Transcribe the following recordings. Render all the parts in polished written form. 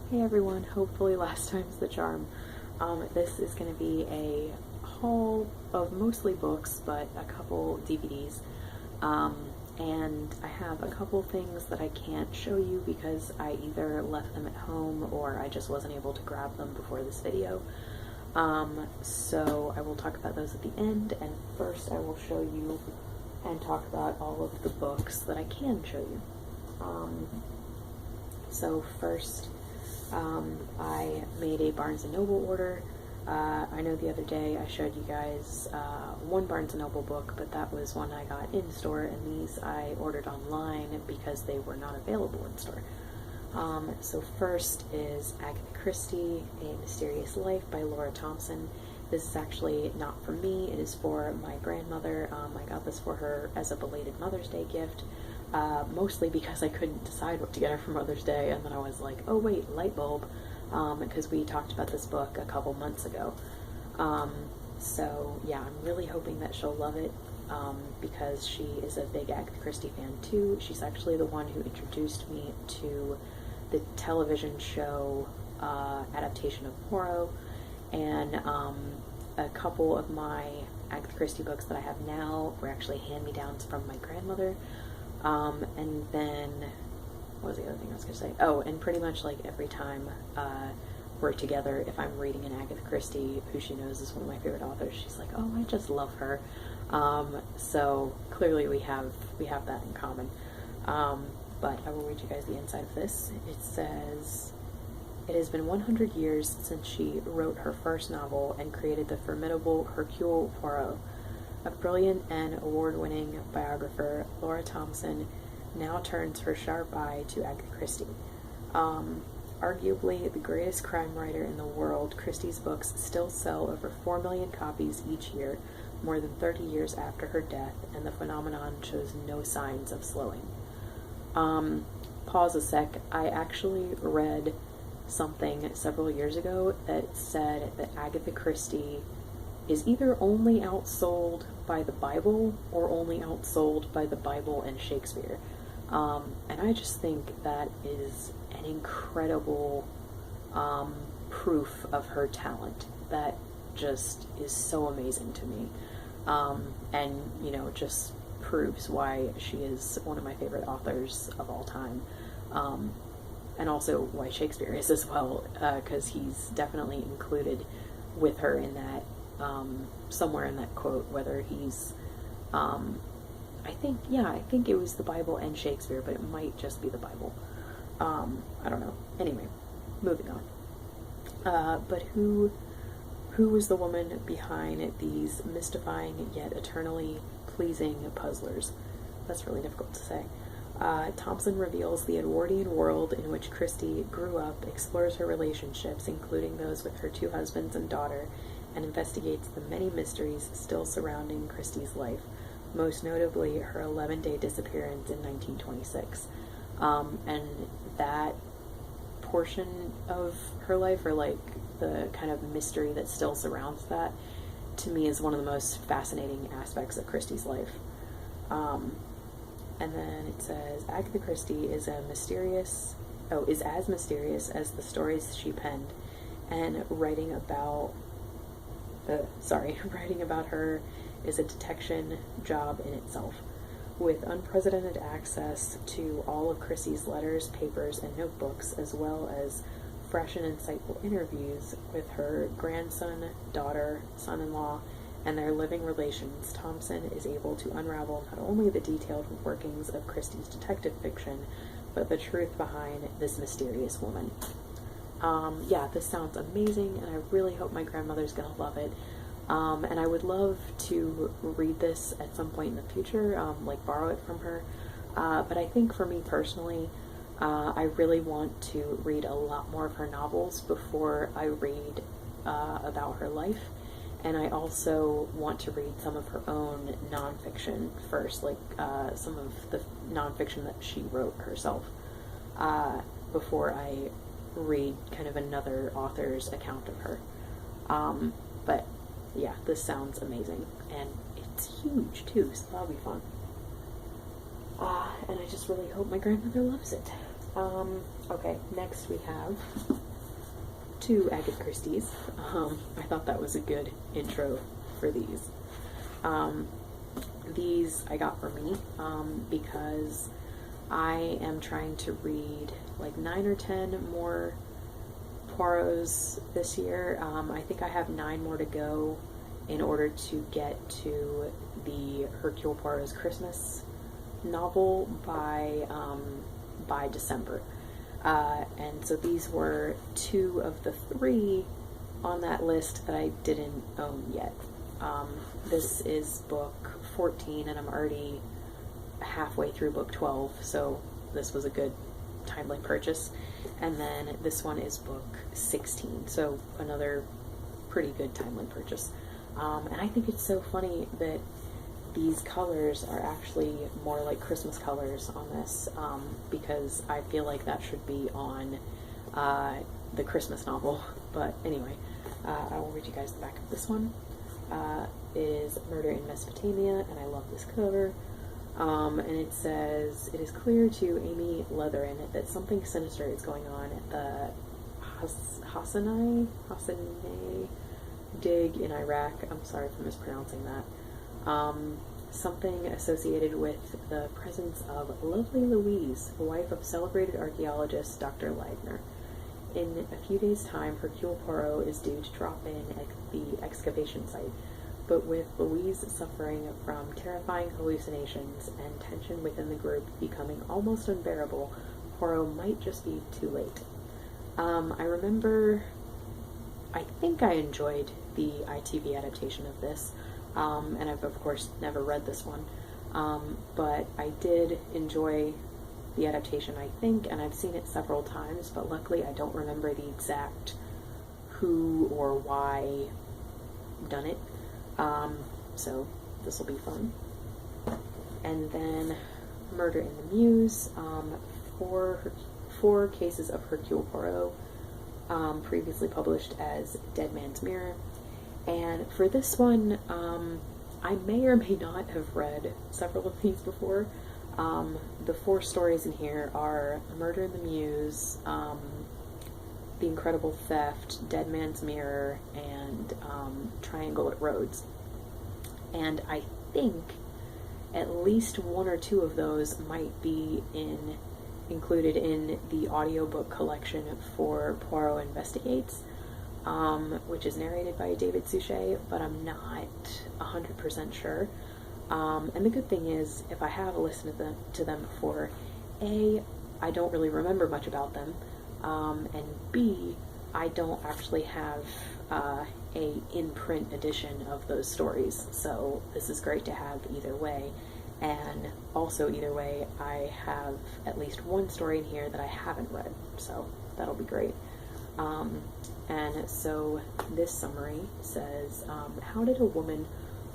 Hey everyone, hopefully last time's the charm. This is going to be a haul of mostly books, but a couple DVDs. And I have a couple things that I can't show you because I either left them at home or I just wasn't able to grab them before this video. So I will talk about those at the end, and first I will show you and talk about all of the books that I can show you. So first, I made a Barnes & Noble order. I know the other day I showed you guys one Barnes & Noble book, but that was one I got in store, and these I ordered online because they were not available in store. So first is Agatha Christie, A Mysterious Life by Laura Thompson. This is actually not for me, it is for my grandmother. I got this for her as a belated Mother's Day gift. Mostly because I couldn't decide what to get her for Mother's Day, and then I was like, oh wait, light bulb, because we talked about this book a couple months ago. So yeah, I'm really hoping that she'll love it, because she is a big Agatha Christie fan too. She's actually the one who introduced me to the television show adaptation of Poirot, and a couple of my Agatha Christie books that I have now were actually hand-me-downs from my grandmother. And then, what was the other thing I was going to say? Oh, and pretty much like every time we're together, if I'm reading an Agatha Christie, who she knows is one of my favorite authors, she's like, oh, I just love her. So clearly we have that in common. But I will read you guys the inside of this. It says, it has been 100 years since she wrote her first novel and created the formidable Hercule Poirot. A brilliant and award-winning biographer, Laura Thompson now turns her sharp eye to Agatha Christie. Arguably the greatest crime writer in the world, Christie's books still sell over 4 million copies each year, more than 30 years after her death, and the phenomenon shows no signs of slowing. Pause a sec. I actually read something several years ago that said that Agatha Christie is either only outsold by the Bible or only outsold by the Bible and Shakespeare. And I just think that is an incredible proof of her talent. That just is so amazing to me. And, you know, just proves why she is one of my favorite authors of all time. And also why Shakespeare is as well, because he's definitely included with her in that. Somewhere in that quote, whether he's, I think it was the Bible and Shakespeare, but it might just be the Bible. I don't know. Anyway, moving on. But who was the woman behind these mystifying yet eternally pleasing puzzlers? That's really difficult to say. Thompson reveals the Edwardian world in which Christie grew up, explores her relationships, including those with her 2 husbands and daughter, and investigates the many mysteries still surrounding Christie's life, most notably her 11-day disappearance in 1926. And that portion of her life, or like the kind of mystery that still surrounds that, to me is one of the most fascinating aspects of Christie's life. And then it says, Agatha Christie is as mysterious as the stories she penned, and writing about her is a detection job in itself. With unprecedented access to all of Christie's letters, papers, and notebooks, as well as fresh and insightful interviews with her grandson, daughter, son-in-law, and their living relations, Thompson is able to unravel not only the detailed workings of Christie's detective fiction, but the truth behind this mysterious woman. Yeah, this sounds amazing, and I really hope my grandmother's gonna love it. And I would love to read this at some point in the future, like borrow it from her. But I think for me personally, I really want to read a lot more of her novels before I read about her life. And I also want to read some of her own nonfiction first, like some of the nonfiction that she wrote herself, before I read kind of another author's account of her. But yeah, this sounds amazing, and it's huge too, so that'll be fun. And I just really hope my grandmother loves it. Okay, next we have two Agatha Christie's. I thought that was a good intro for these. These I got for me because I am trying to read like 9 or 10 more Poirot's this year. I think I have 9 more to go in order to get to the Hercule Poirot's Christmas novel by December. And so these were 2 of the 3 on that list that I didn't own yet. This is book 14 and I'm already halfway through book 12, so this was a good timely purchase. And then this one is book 16, so another pretty good timely purchase. And I think it's so funny that these colors are actually more like Christmas colors on this, because I feel like that should be on the Christmas novel. But anyway, I will read you guys the back of this one. Is Murder in Mesopotamia, and I love this cover. And it says, "It is clear to Amy Leatherin that something sinister is going on at the Hassanei dig in Iraq." I'm sorry for mispronouncing that. Something associated with the presence of lovely Louise, the wife of celebrated archaeologist Dr. Leitner. In a few days' time, Hercule Poirot is due to drop in at the excavation site, but with Louise suffering from terrifying hallucinations and tension within the group becoming almost unbearable, Poirot might just be too late. I think I enjoyed the ITV adaptation of this, and I've of course never read this one, but I did enjoy the adaptation, I think, and I've seen it several times, but luckily I don't remember the exact who or why done it, so this will be fun. And then Murder in the Mews, 4 cases of Hercule Poirot, previously published as Dead Man's Mirror. And for this one, I may or may not have read several of these before. The 4 stories in here are Murder in the Mews, The Incredible Theft, Dead Man's Mirror, and Triangle at Rhodes. And I think at least 1 or 2 of those might be included in the audiobook collection for Poirot Investigates, which is narrated by David Suchet, but I'm not 100% sure. And the good thing is, if I have listened to them before, A, I don't really remember much about them, and B, I don't actually have a in-print edition of those stories, so this is great to have either way. And also either way, I have at least 1 story in here that I haven't read, so that'll be great. And so this summary says, how did a woman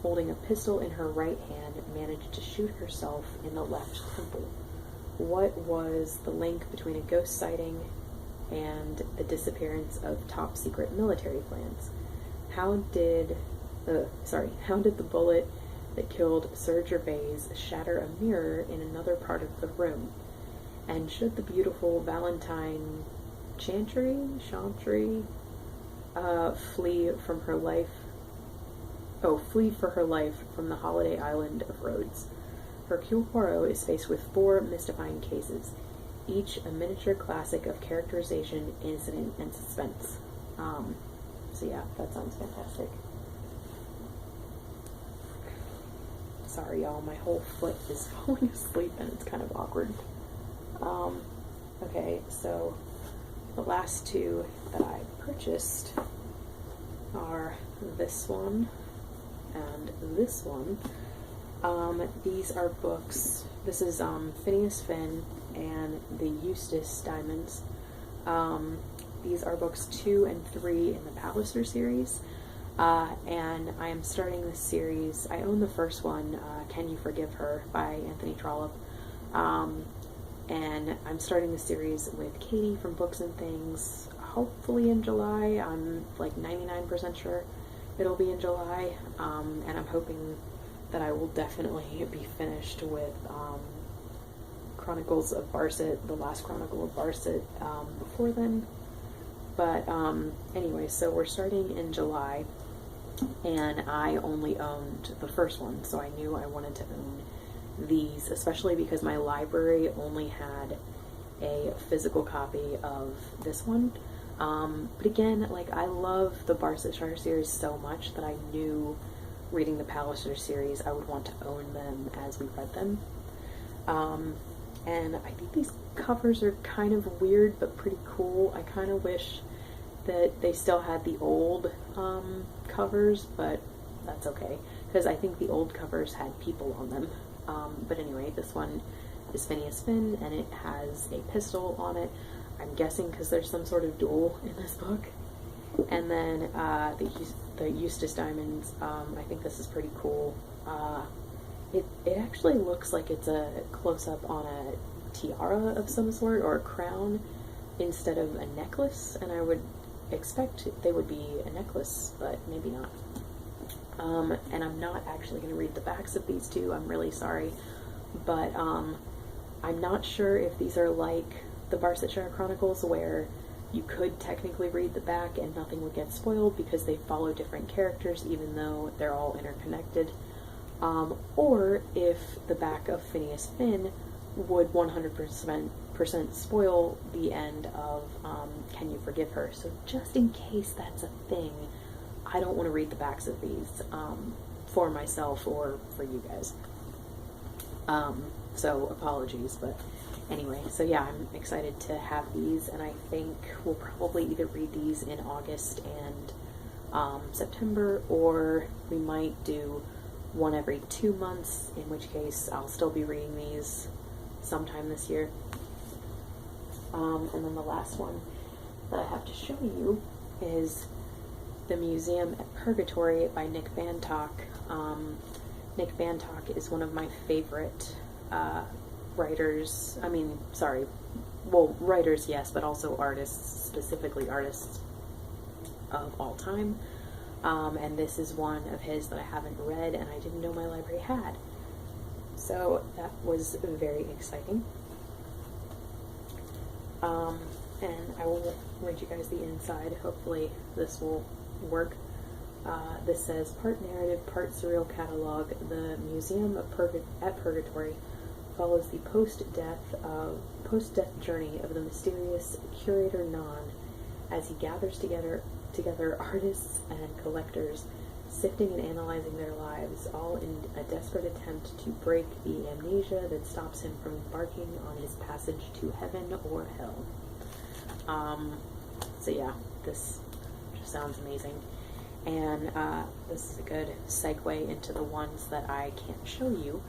holding a pistol in her right hand manage to shoot herself in the left temple? What was the link between a ghost sighting and the disappearance of top secret military plans? How did the bullet that killed Sir Gervais shatter a mirror in another part of the room? And should the beautiful Valentine Chantry flee for her life from the holiday island of Rhodes? Hercule Poirot is faced with 4 mystifying cases, each a miniature classic of characterization, incident, and suspense. So yeah, that sounds fantastic. Sorry y'all, my whole foot is falling asleep and it's kind of awkward. Okay, so the last 2 that I purchased are this one and this one. These are books. This is Phineas Finn and the Eustace Diamonds. These are books 2 and 3 in the Palliser series. And I am starting this series. I own the first one, Can You Forgive Her, by Anthony Trollope. And I'm starting the series with Katie from Books and Things, hopefully in July. I'm like 99% sure it'll be in July. And I'm hoping that I will definitely be finished with Chronicles of Barset, the last Chronicle of Barset before then. But anyway, so we're starting in July, and I only owned the first one, so I knew I wanted to own these, especially because my library only had a physical copy of this one. But again, like, I love the Barsetshire series so much that I knew reading the Palliser series I would want to own them as we read them. And I think these covers are kind of weird but pretty cool. I kind of wish that they still had the old covers, but that's okay, because I think the old covers had people on them. But anyway, this one is Phineas Finn, and it has a pistol on it. I'm guessing because there's some sort of duel in this book. And then the Eustace Diamonds, I think this is pretty cool. It actually looks like it's a close-up on a tiara of some sort, or a crown, instead of a necklace, and I would expect they would be a necklace, but maybe not. And I'm not actually going to read the backs of these two, I'm really sorry, but I'm not sure if these are like the Barsetshire Chronicles, where you could technically read the back and nothing would get spoiled because they follow different characters even though they're all interconnected, or if the back of Phineas Finn would 100% spoil the end of Can You Forgive Her? So just in case that's a thing, I don't want to read the backs of these for myself or for you guys. So apologies, but anyway, so yeah, I'm excited to have these, and I think we'll probably either read these in August and September, or we might do one every 2 months, in which case I'll still be reading these sometime this year. And then the last one that I have to show you is The Museum at Purgatory by Nick Bantock. Nick Bantock is one of my favorite writers. I mean, sorry, well, writers, yes, but also artists, specifically artists of all time. And this is one of his that I haven't read and I didn't know my library had. So that was very exciting. And I will read you guys the inside. Hopefully this will work. This says, part narrative, part serial catalog. The Museum of at Purgatory follows the post-death journey of the mysterious curator Non as he gathers together artists and collectors, sifting and analyzing their lives, all in a desperate attempt to break the amnesia that stops him from embarking on his passage to heaven or hell. So yeah, this just sounds amazing. And this is a good segue into the ones that I can't show you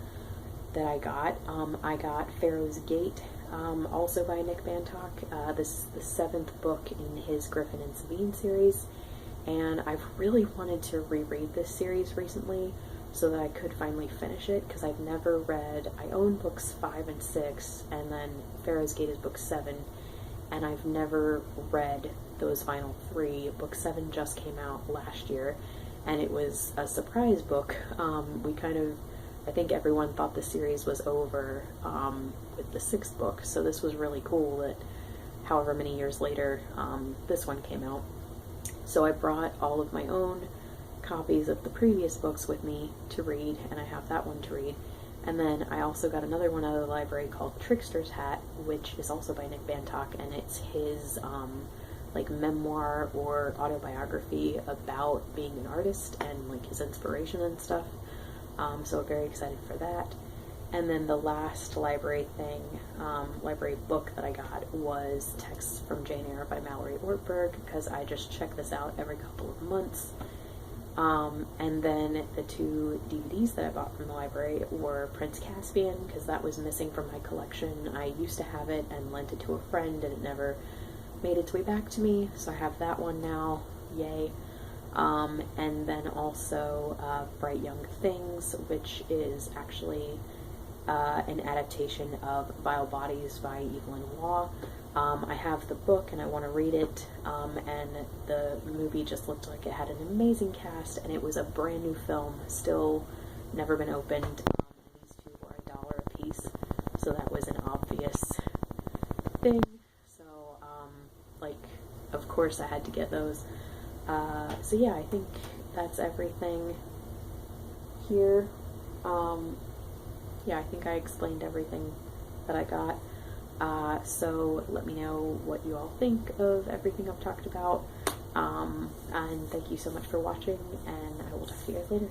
that I got. I got Pharaoh's Gate, also by Nick Bantock. This is the 7th book in his Griffin and Sabine series, and I've really wanted to reread this series recently so that I could finally finish it, because I've never read, I own books 5 and 6, and then Pharaoh's Gate is book 7, and I've never read those final 3. Book 7 just came out last year, and it was a surprise book. I think everyone thought the series was over with the 6th book, so this was really cool that however many years later this one came out. So I brought all of my own copies of the previous books with me to read, and I have that one to read. And then I also got another one out of the library called Trickster's Hat, which is also by Nick Bantock, and it's his like memoir or autobiography about being an artist and like his inspiration and stuff. So I'm very excited for that. And then the last library book that I got was Texts from Jane Eyre by Mallory Ortberg, because I just check this out every couple of months. And then the 2 DVDs that I bought from the library were Prince Caspian, because that was missing from my collection. I used to have it and lent it to a friend, and it never made its way back to me, so I have that one now, yay. And then also Bright Young Things, which is actually an adaptation of Vile Bodies by Evelyn Waugh. I have the book and I want to read it, and the movie just looked like it had an amazing cast, and it was a brand new film, still never been opened, and these 2 were $1 a piece, so that was an like, of course I had to get those. So yeah, I think that's everything here. Yeah, I think I explained everything that I got. So let me know what you all think of everything I've talked about. And thank you so much for watching, and I will talk to you guys later.